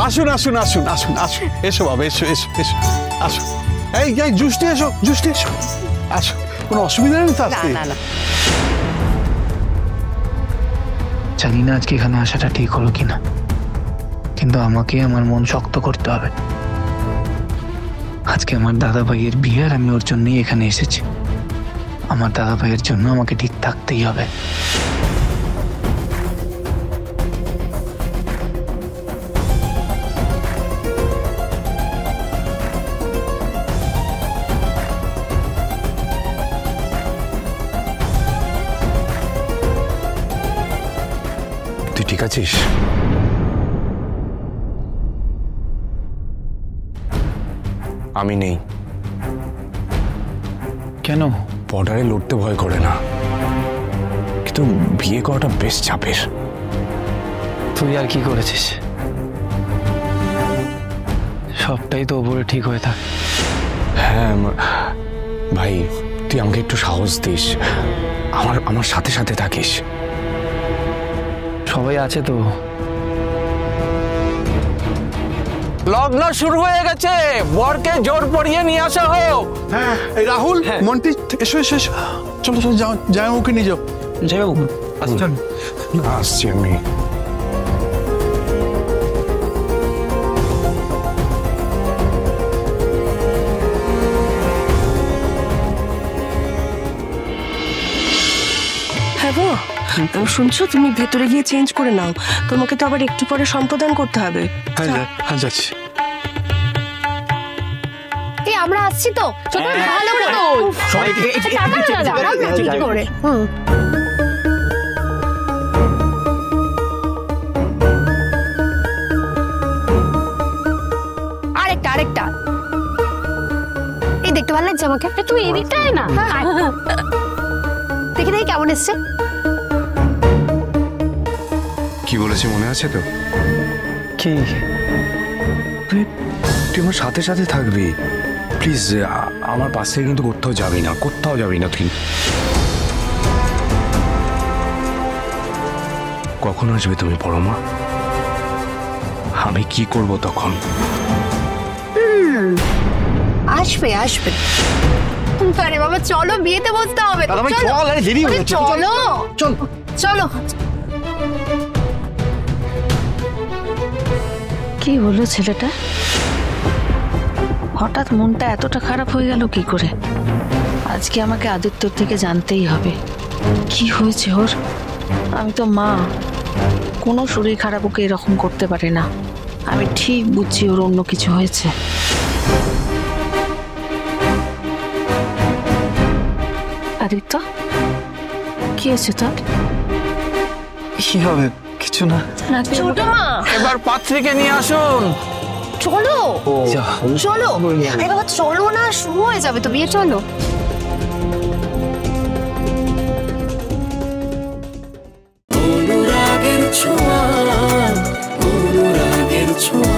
আসুন আসুন আসুন আসুন আসুন, এসো বাবা, এসো এসো এসো, আসো। এই জুসটি এসো, জুসটি এসো, আসো। কোনো অসুবিধা নেই তো আসতে? না না, জানি না আজকে এখানে আসাটা ঠিক হলো কিনা, কিন্তু আমাকে আমার মন শক্ত করতে হবে। আজকে আমার দাদা ভাইয়ের বিয়ে, আর আমি ওর জন্যই এখানে এসেছি। আমার দাদা ভাইয়ের জন্য আমাকে ঠিক থাকতেই হবে। তুই ঠিক আছিস? আমি নেই। কেন? বর্ডারে লড়তে ভয় করে না, কিন্তু বিয়ে করাটা বেশ চাপের। তুই আর কি করেছিস? সবটাই তো ওপরে ঠিক হয়ে থাকে। হ্যাঁ ভাই, তুই আমাকে একটু সাহস দিস, আমার সাথে সাথে থাকিস। সবাই আছে তো। লগ্ন শুরু হয়ে গেছে, বরকে জোর পড়িয়ে নিয়ে আসা হোক। হ্যাঁ, এই রাহুল, মন্টি, এসো এসো এসো, চলো চলো, যাও যাও, ওকে নিয়ে যাও। যাও, আচ্ছা আসছি আমি। হ্যাঁ গো, শুনছো? তুমি ভেতরে গিয়ে চেঞ্জ করে নাও, তোমাকে তো আবার একটু পরে সম্প্রদান করতে হবে। হ্যাঁ যাচ্ছি। এই আমরা আসছি তো, ভালো করে আরেকটা আরেকটা। এই দেখতে ভালো লাগছে আমাকে, তুমি এদিকটাই না, দেখি দেখি কেমন এসছে। কি বলেছি মনে আছে তো? কি? তুই আমার সাথে সাথে থাকবি প্লিজ। আমার পাশ থেকে কিন্তু কোথাও যাবি না, কোথাও যাবি না তুই। কখন আসবে তুমি বড় মা? আমি কি করব তখন? আসবে আসবে। আরে বাবা চলো, বিয়েতে বসতে হবে। চলো চলো। কি হলো ছেলেটা? হঠাৎ মনটা এতটা খারাপ হয়ে গেল কি করে? আজকে আমাকে আদিত্যর থেকে জানতেই হবে কি হয়েছে ওর। আমি তো মা, কোনো শরীর খারাপ ওকে এরকম করতে পারে না। আমি ঠিক বুঝছি ওর অন্য কিছু হয়েছে। আদিত্য, কি হয়েছে তোর? কি হবে? কিছু না। ছোট মা, এবার পাত্রীকে নিয়ে আসুন। চলো চলো। আরে বাবা চলো না, শুরু হয়ে যাবে তো বিয়ে, চলো। অনুরাগের ছোঁয়া